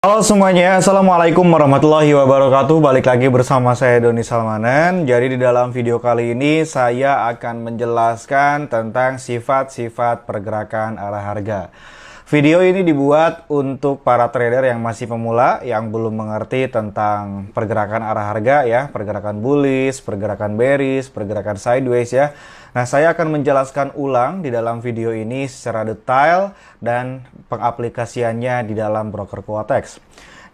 Halo semuanya, Assalamualaikum warahmatullahi wabarakatuh. Balik lagi bersama saya Doni Salmanan. Jadi di dalam video kali ini saya akan menjelaskan tentang sifat-sifat pergerakan arah harga. Video ini dibuat untuk para trader yang masih pemula, yang belum mengerti tentang pergerakan arah harga ya, pergerakan bullish, pergerakan bearish, pergerakan sideways ya. Nah, saya akan menjelaskan ulang di dalam video ini secara detail dan pengaplikasiannya di dalam broker Quotex.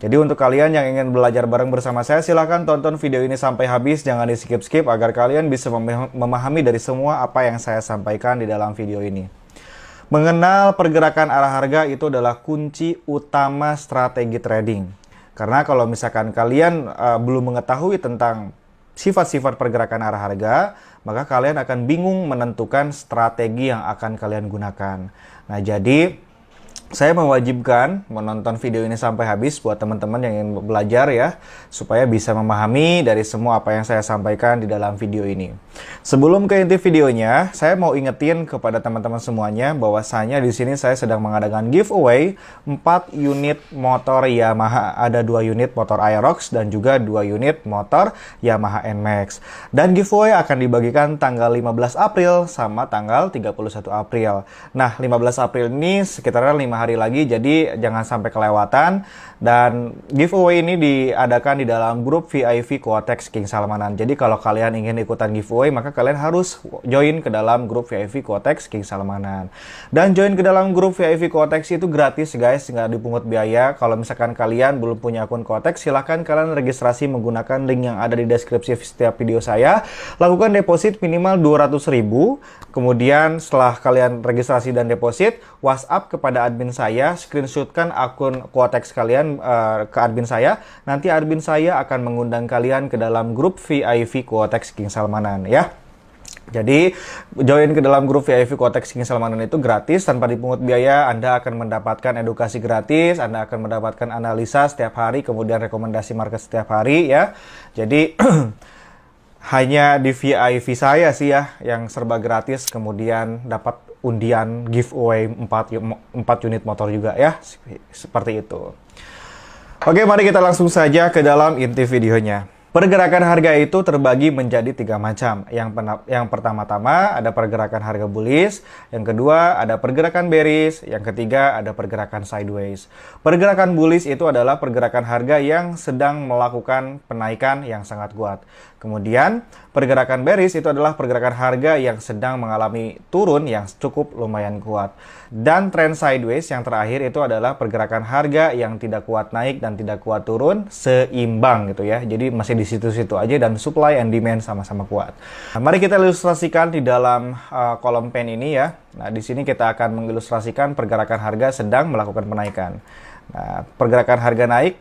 Jadi untuk kalian yang ingin belajar bareng bersama saya, silahkan tonton video ini sampai habis, jangan di skip-skip agar kalian bisa memahami dari semua apa yang saya sampaikan di dalam video ini. Mengenal pergerakan arah harga itu adalah kunci utama strategi trading. Karena kalau misalkan kalian belum mengetahui tentang sifat-sifat pergerakan arah harga, maka kalian akan bingung menentukan strategi yang akan kalian gunakan. Nah, jadi saya mewajibkan menonton video ini sampai habis buat teman-teman yang ingin belajar ya, supaya bisa memahami dari semua apa yang saya sampaikan di dalam video ini. Sebelum ke inti videonya, saya mau ingetin kepada teman-teman semuanya bahwasanya di sini saya sedang mengadakan giveaway 4 unit motor Yamaha, ada 2 unit motor Aerox dan juga 2 unit motor Yamaha NMAX. Dan giveaway akan dibagikan tanggal 15 April sama tanggal 31 April. Nah, 15 April ini sekitar 5 hari lagi, jadi jangan sampai kelewatan. Dan giveaway ini diadakan di dalam grup VIP Quotex King Salmanan. Jadi kalau kalian ingin ikutan giveaway, maka kalian harus join ke dalam grup VIP Quotex King Salmanan. Dan join ke dalam grup VIP Quotex itu gratis guys, nggak dipungut biaya. Kalau misalkan kalian belum punya akun Quotex, silahkan kalian registrasi menggunakan link yang ada di deskripsi setiap video saya. Lakukan deposit minimal 200.000. Kemudian setelah kalian registrasi dan deposit, WhatsApp kepada admin saya, screenshotkan akun Quotex kalian ke admin saya. Nanti admin saya akan mengundang kalian ke dalam grup VIP Quotex King Salmanan ya. Jadi join ke dalam grup VIP Quotex King Salmanan itu gratis tanpa dipungut biaya. Anda akan mendapatkan edukasi gratis, Anda akan mendapatkan analisa setiap hari, kemudian rekomendasi market setiap hari ya. Jadi hanya di VIP saya sih ya yang serba gratis, kemudian dapat undian giveaway 4 unit motor juga ya, seperti itu. Oke, mari kita langsung saja ke dalam inti videonya. Pergerakan harga itu terbagi menjadi 3 macam. Yang pertama-tama ada pergerakan harga bullish, yang kedua ada pergerakan bearish, yang ketiga ada pergerakan sideways. Pergerakan bullish itu adalah pergerakan harga yang sedang melakukan penaikan yang sangat kuat. Kemudian pergerakan bearish itu adalah pergerakan harga yang sedang mengalami turun yang cukup lumayan kuat. Dan trend sideways yang terakhir itu adalah pergerakan harga yang tidak kuat naik dan tidak kuat turun, seimbang gitu ya. Jadi masih di situ-situ aja dan supply and demand sama-sama kuat. Nah, mari kita ilustrasikan di dalam kolom pen ini ya. Nah, di sini kita akan mengilustrasikan pergerakan harga sedang melakukan penaikan. Nah, pergerakan harga naik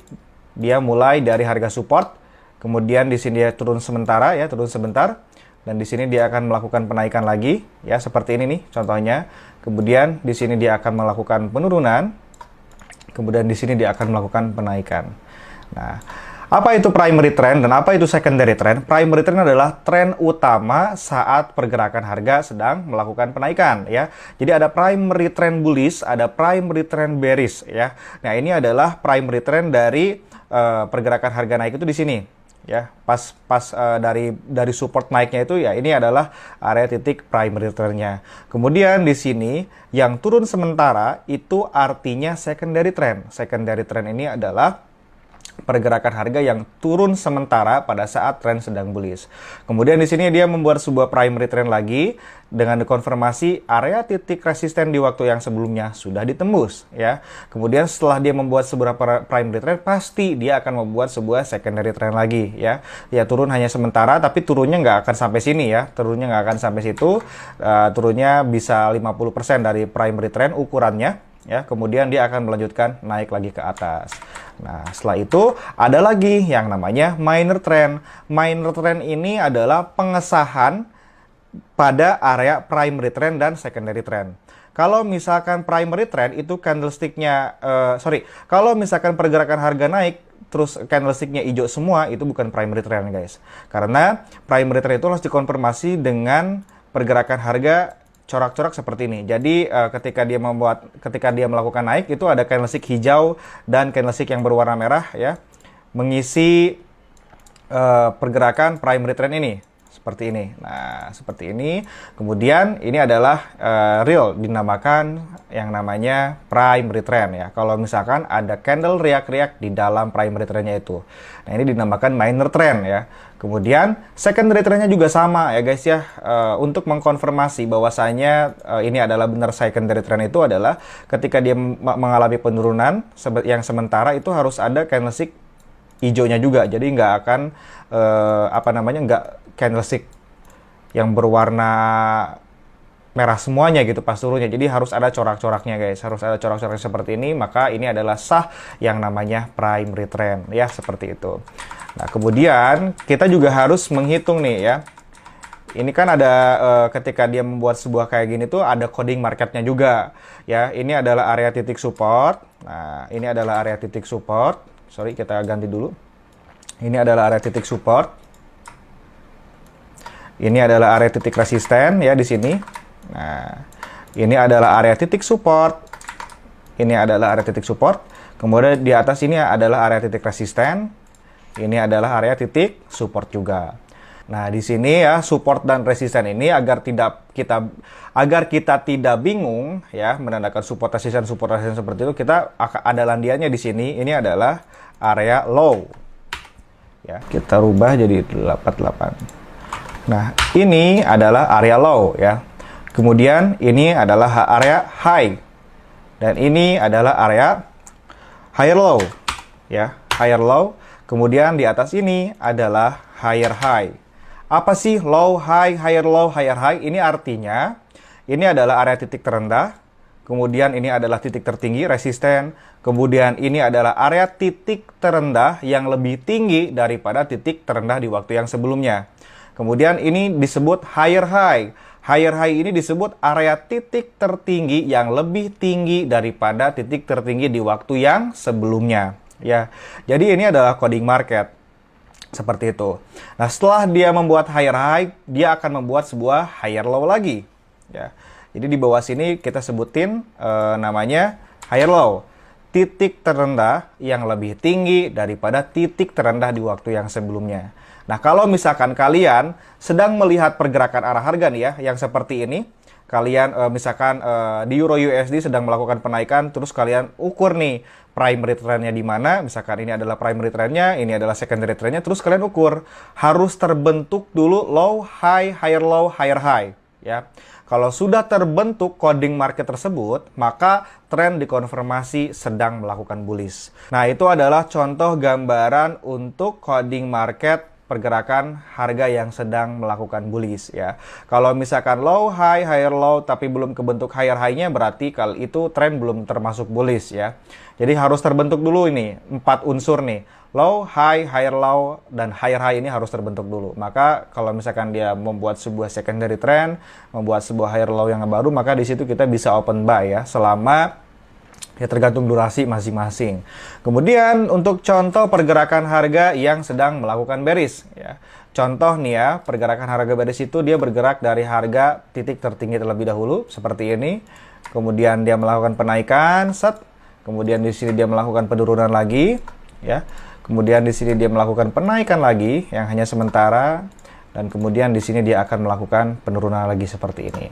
dia mulai dari harga support, kemudian di sini dia turun sementara ya, turun sebentar, dan di sini dia akan melakukan penaikan lagi ya, seperti ini nih contohnya. Kemudian di sini dia akan melakukan penurunan, kemudian di sini dia akan melakukan penaikan. Nah, apa itu primary trend dan apa itu secondary trend? Primary trend adalah tren utama saat pergerakan harga sedang melakukan penaikan ya. Jadi ada primary trend bullish, ada primary trend bearish ya. Nah, ini adalah primary trend dari pergerakan harga naik itu di sini ya. Pas dari support naiknya itu ya, ini adalah area titik primary trendnya. Kemudian di sini yang turun sementara itu artinya secondary trend. Secondary trend ini adalah pergerakan harga yang turun sementara pada saat tren sedang bullish. Kemudian di sini dia membuat sebuah primary trend lagi dengan dikonfirmasi area titik resisten di waktu yang sebelumnya sudah ditembus ya. Kemudian setelah dia membuat sebuah primary trend, pasti dia akan membuat sebuah secondary trend lagi ya. Ya, turun hanya sementara, tapi turunnya nggak akan sampai sini ya. Turunnya nggak akan sampai situ. Turunnya bisa 50% dari primary trend ukurannya ya. Kemudian dia akan melanjutkan naik lagi ke atas. Nah, setelah itu ada lagi yang namanya minor trend. Minor trend ini adalah pengesahan pada area primary trend dan secondary trend. Kalau misalkan primary trend itu candlesticknya, kalau misalkan pergerakan harga naik terus candlesticknya hijau semua, itu bukan primary trend guys. Karena primary trend itu harus dikonfirmasi dengan pergerakan harga corak-corak seperti ini. Jadi ketika dia melakukan naik itu ada candlestick hijau dan candlestick yang berwarna merah ya, mengisi pergerakan primary trend ini seperti ini. Nah, seperti ini. Kemudian ini adalah real, dinamakan yang namanya primary trend ya. Kalau misalkan ada candle riak-riak di dalam primary trendnya itu. Nah, ini dinamakan minor trend ya. Kemudian secondary trendnya juga sama ya guys ya. Untuk mengkonfirmasi bahwasanya ini adalah benar secondary trend itu adalah ketika dia mengalami penurunan yang sementara itu harus ada candlestick hijaunya juga. Jadi nggak akan nggak candlestick yang berwarna merah semuanya gitu pas turunnya. Jadi harus ada corak-coraknya guys, harus ada corak-coraknya seperti ini, maka ini adalah sah yang namanya primary trend ya, seperti itu. Nah, kemudian kita juga harus menghitung nih ya. Ini kan ada ketika dia membuat sebuah kayak gini tuh ada coding marketnya juga ya. Ini adalah area titik support. Nah, ini adalah area titik support. Sorry, kita ganti dulu. Ini adalah area titik support. Ini adalah area titik resisten ya di sini. Nah, ini adalah area titik support. Ini adalah area titik support. Kemudian di atas ini adalah area titik resisten. Ini adalah area titik support juga. Nah, di sini ya support dan resisten ini agar kita tidak bingung ya menandakan support resisten seperti itu, kita ada landiannya di sini. Ini adalah area low. Ya, kita rubah jadi 88. Nah, ini adalah area low ya. Kemudian ini adalah area high. Dan ini adalah area higher low ya, higher low. Kemudian di atas ini adalah higher high. Apa sih low high, higher low, higher high? Ini artinya ini adalah area titik terendah. Kemudian ini adalah titik tertinggi, resisten. Kemudian ini adalah area titik terendah yang lebih tinggi daripada titik terendah di waktu yang sebelumnya. Kemudian ini disebut higher high. Higher high ini disebut area titik tertinggi yang lebih tinggi daripada titik tertinggi di waktu yang sebelumnya. Ya, jadi ini adalah coding market. Seperti itu. Nah, setelah dia membuat higher high, dia akan membuat sebuah higher low lagi. Ya, jadi di bawah sini kita sebutin namanya higher low. Titik terendah yang lebih tinggi daripada titik terendah di waktu yang sebelumnya. Nah, kalau misalkan kalian sedang melihat pergerakan arah harga nih ya, yang seperti ini, kalian misalkan di Euro USD sedang melakukan penaikan, terus kalian ukur nih primary trendnya di mana, misalkan ini adalah primary trendnya, ini adalah secondary trendnya, terus kalian ukur, harus terbentuk dulu low, high, higher low, higher high, ya. Kalau sudah terbentuk coding market tersebut, maka tren dikonfirmasi sedang melakukan bullish. Nah, itu adalah contoh gambaran untuk coding market pergerakan harga yang sedang melakukan bullish ya. Kalau misalkan low, high, higher low tapi belum kebentuk higher high-nya, berarti kalau itu tren belum termasuk bullish ya. Jadi harus terbentuk dulu ini 4 unsur nih. Low, high, higher low, dan higher high ini harus terbentuk dulu. Maka kalau misalkan dia membuat sebuah secondary trend, membuat sebuah higher low yang baru, maka di situ kita bisa open buy ya, selama ya tergantung durasi masing-masing. Kemudian untuk contoh pergerakan harga yang sedang melakukan bearish ya. Contoh nih ya, pergerakan harga bearish itu dia bergerak dari harga titik tertinggi terlebih dahulu seperti ini. Kemudian dia melakukan penaikan, set. Kemudian di sini dia melakukan penurunan lagi ya. Kemudian di sini dia melakukan penaikan lagi yang hanya sementara, dan kemudian di sini dia akan melakukan penurunan lagi seperti ini.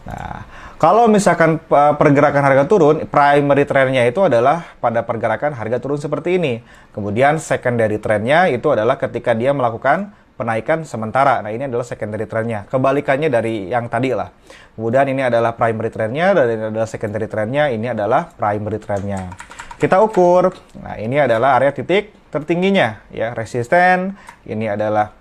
Nah, kalau misalkan pergerakan harga turun, primary trendnya itu adalah pada pergerakan harga turun seperti ini. Kemudian secondary trendnya itu adalah ketika dia melakukan penaikan sementara. Nah, ini adalah secondary trendnya. Kebalikannya dari yang tadi lah. Kemudian ini adalah primary trendnya, dan ini adalah secondary trendnya, ini adalah primary trendnya. Kita ukur. Nah, ini adalah area titik tertingginya ya, resisten. Ini adalah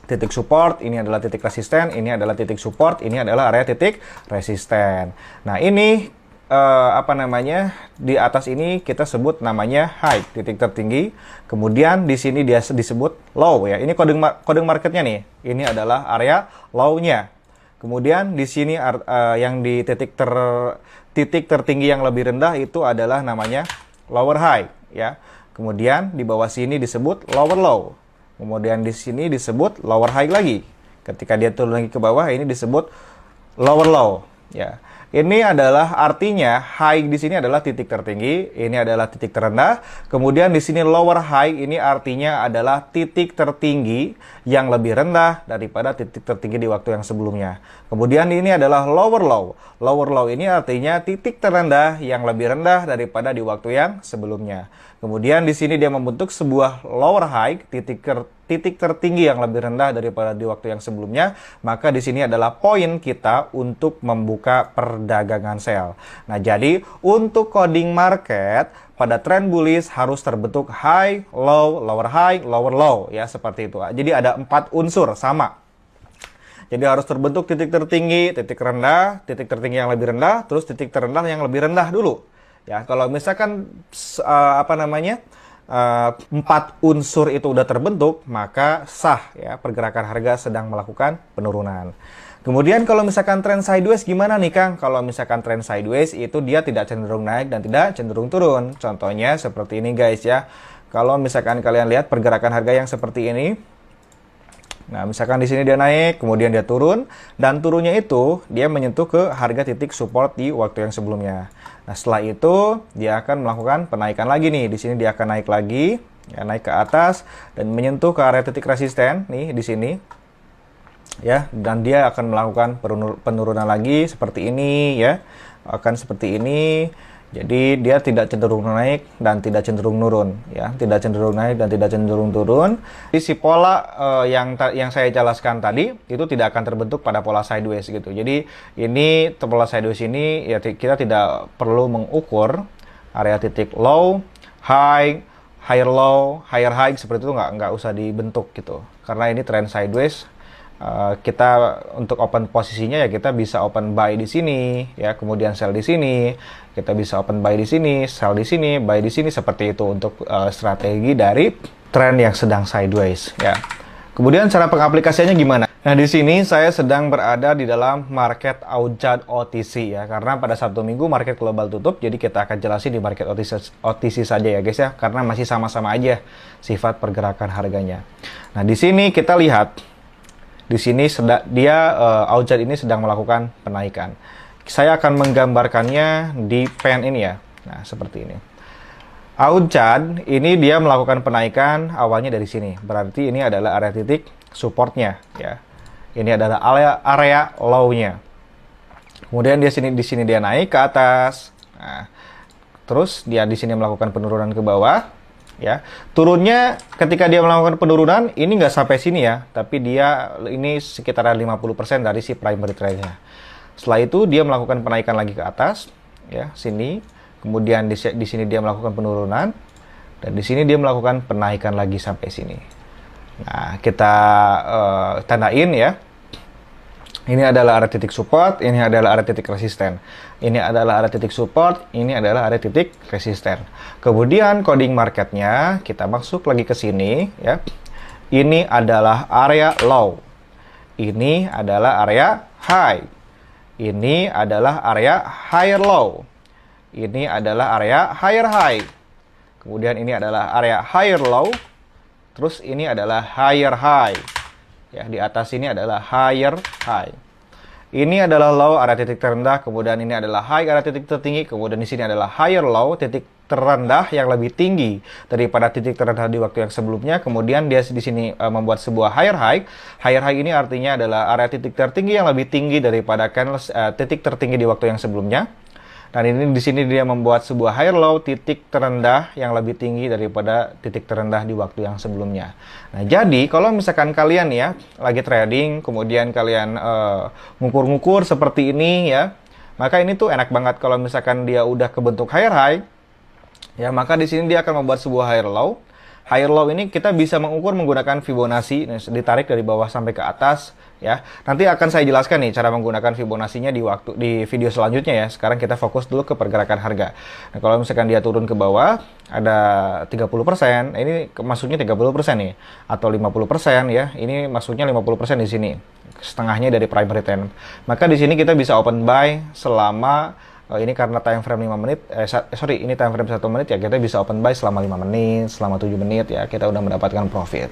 titik support, ini adalah titik resisten, ini adalah titik support, ini adalah area titik resisten. Nah, ini di atas ini kita sebut namanya high, titik tertinggi. Kemudian di sini dia disebut low ya. Ini coding marketnya nih. Ini adalah area low-nya. Kemudian di sini yang di titik tertinggi yang lebih rendah itu adalah namanya lower high ya. Kemudian di bawah sini disebut lower low. Kemudian di sini disebut lower high lagi. Ketika dia turun lagi ke bawah, ini disebut lower low, ya. Ini adalah artinya high di sini adalah titik tertinggi, ini adalah titik terendah. Kemudian di sini lower high ini artinya adalah titik tertinggi yang lebih rendah daripada titik tertinggi di waktu yang sebelumnya. Kemudian ini adalah lower low. Lower low ini artinya titik terendah yang lebih rendah daripada di waktu yang sebelumnya. Kemudian di sini dia membentuk sebuah lower high, titik tertinggi yang lebih rendah daripada di waktu yang sebelumnya. Maka di sini adalah poin kita untuk membuka perdagangan sell. Nah, jadi untuk coding market pada trend bullish harus terbentuk high, low, lower low, ya seperti itu. Jadi ada 4 unsur sama. Jadi harus terbentuk titik tertinggi, titik rendah, titik tertinggi yang lebih rendah, terus titik terendah yang lebih rendah dulu. Ya, kalau misalkan 4 unsur itu udah terbentuk, maka sah ya pergerakan harga sedang melakukan penurunan. Kemudian kalau misalkan trend sideways gimana nih Kang? Kalau misalkan trend sideways itu dia tidak cenderung naik dan tidak cenderung turun. Contohnya seperti ini guys ya. Kalau misalkan kalian lihat pergerakan harga yang seperti ini. Nah, misalkan di sini dia naik, kemudian dia turun, dan turunnya itu dia menyentuh ke harga titik support di waktu yang sebelumnya. Nah, setelah itu dia akan melakukan penaikan lagi nih. Di sini dia akan naik lagi, ya, naik ke atas dan menyentuh ke area titik resisten nih di sini. Ya, dan dia akan melakukan penurunan lagi seperti ini ya. Akan seperti ini. Jadi dia tidak cenderung naik dan tidak cenderung turun, ya, tidak cenderung naik dan tidak cenderung turun. Jadi si pola yang saya jelaskan tadi itu tidak akan terbentuk pada pola sideways gitu. Jadi ini pola sideways ini ya kita tidak perlu mengukur area titik low, high, higher low, higher high seperti itu nggak usah dibentuk gitu. Karena ini trend sideways. Kita untuk open posisinya ya kita bisa open buy di sini ya, kemudian sell di sini, kita bisa open buy di sini, sell di sini, buy di sini, seperti itu untuk strategi dari tren yang sedang sideways ya. Kemudian cara pengaplikasiannya gimana? Nah, di sini saya sedang berada di dalam market Aujad OTC ya, karena pada Sabtu Minggu market global tutup, jadi kita akan jelasin di market OTC saja ya guys ya, karena masih sama-sama aja sifat pergerakan harganya. Nah, di sini kita lihat di sini Aujad ini sedang melakukan penaikan. Saya akan menggambarkannya di pen ini ya. Nah, seperti ini. Aujad ini dia melakukan penaikan awalnya dari sini. Berarti ini adalah area titik supportnya ya. Ini adalah area low-nya. Kemudian di sini dia naik ke atas. Nah, terus dia di sini melakukan penurunan ke bawah. Ya, turunnya ketika dia melakukan penurunan ini nggak sampai sini ya, tapi dia ini sekitar 50% dari si primary trend-nya. Setelah itu dia melakukan penaikan lagi ke atas, ya sini. Kemudian di sini dia melakukan penurunan, dan di sini dia melakukan penaikan lagi sampai sini. Nah, kita tandain ya. Ini adalah area titik support, ini adalah area titik resisten. Ini adalah area titik support, ini adalah area titik resisten. Kemudian coding marketnya kita masuk lagi ke sini ya. Ini adalah area low. Ini adalah area high. Ini adalah area higher low. Ini adalah area higher high. Kemudian ini adalah area higher low. Terus ini adalah higher high. Ya, di atas ini adalah higher high. Ini adalah low, area titik terendah, kemudian ini adalah high, area titik tertinggi, kemudian di sini adalah higher low, titik terendah yang lebih tinggi daripada titik terendah di waktu yang sebelumnya. Kemudian dia di sini membuat sebuah higher high. Higher high ini artinya adalah area titik tertinggi yang lebih tinggi daripada titik tertinggi di waktu yang sebelumnya. Dan ini di sini dia membuat sebuah higher low, titik terendah yang lebih tinggi daripada titik terendah di waktu yang sebelumnya. Nah, jadi kalau misalkan kalian ya lagi trading, kemudian kalian ngukur-ngukur seperti ini ya, maka ini tuh enak banget kalau misalkan dia udah kebentuk higher high, ya maka di sini dia akan membuat sebuah higher low. Higher low ini kita bisa mengukur menggunakan Fibonacci, ditarik dari bawah sampai ke atas ya. Nanti akan saya jelaskan nih cara menggunakan Fibonacci-nya di video selanjutnya ya. Sekarang kita fokus dulu ke pergerakan harga. Nah, kalau misalkan dia turun ke bawah ada 30%, ini maksudnya 30% nih atau 50% ya. Ini maksudnya 50% di sini. Setengahnya dari primary trend. Maka di sini kita bisa open buy selama ini karena time frame 5 menit, ini time frame 1 menit ya, kita bisa open buy selama 5 menit, selama 7 menit ya, kita udah mendapatkan profit.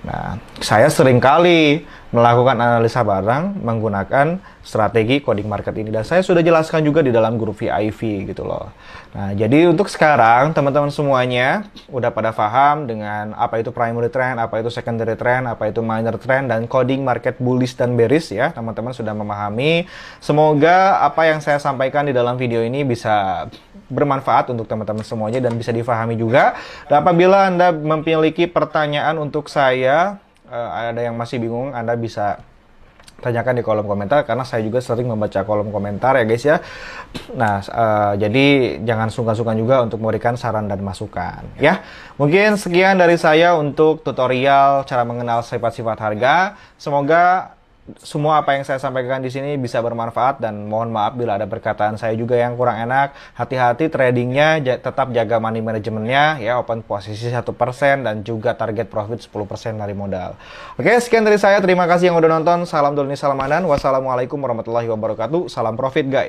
Nah, saya sering kali melakukan analisa barang menggunakan strategi coding market ini, dan saya sudah jelaskan juga di dalam grup VIP gitu loh. Nah, jadi untuk sekarang teman-teman semuanya udah pada paham dengan apa itu primary trend, apa itu secondary trend, apa itu minor trend, dan coding market bullish dan bearish ya. Teman-teman sudah memahami. Semoga apa yang saya sampaikan di dalam video ini bisa bermanfaat untuk teman-teman semuanya dan bisa difahami juga. Dan apabila Anda memiliki pertanyaan untuk saya, ada yang masih bingung, Anda bisa tanyakan di kolom komentar, karena saya juga sering membaca kolom komentar ya guys ya. Nah, jadi jangan sungkan-sungkan juga untuk memberikan saran dan masukan ya. Mungkin sekian dari saya untuk tutorial cara mengenal sifat-sifat harga. Semoga semua apa yang saya sampaikan di sini bisa bermanfaat, dan mohon maaf bila ada perkataan saya juga yang kurang enak. Hati-hati tradingnya, tetap jaga money manajemennya ya, open posisi 1% dan juga target profit 10% dari modal. Oke, sekian dari saya. Terima kasih yang udah nonton. Salam Doni Salmanan. Wassalamualaikum warahmatullahi wabarakatuh. Salam profit guys.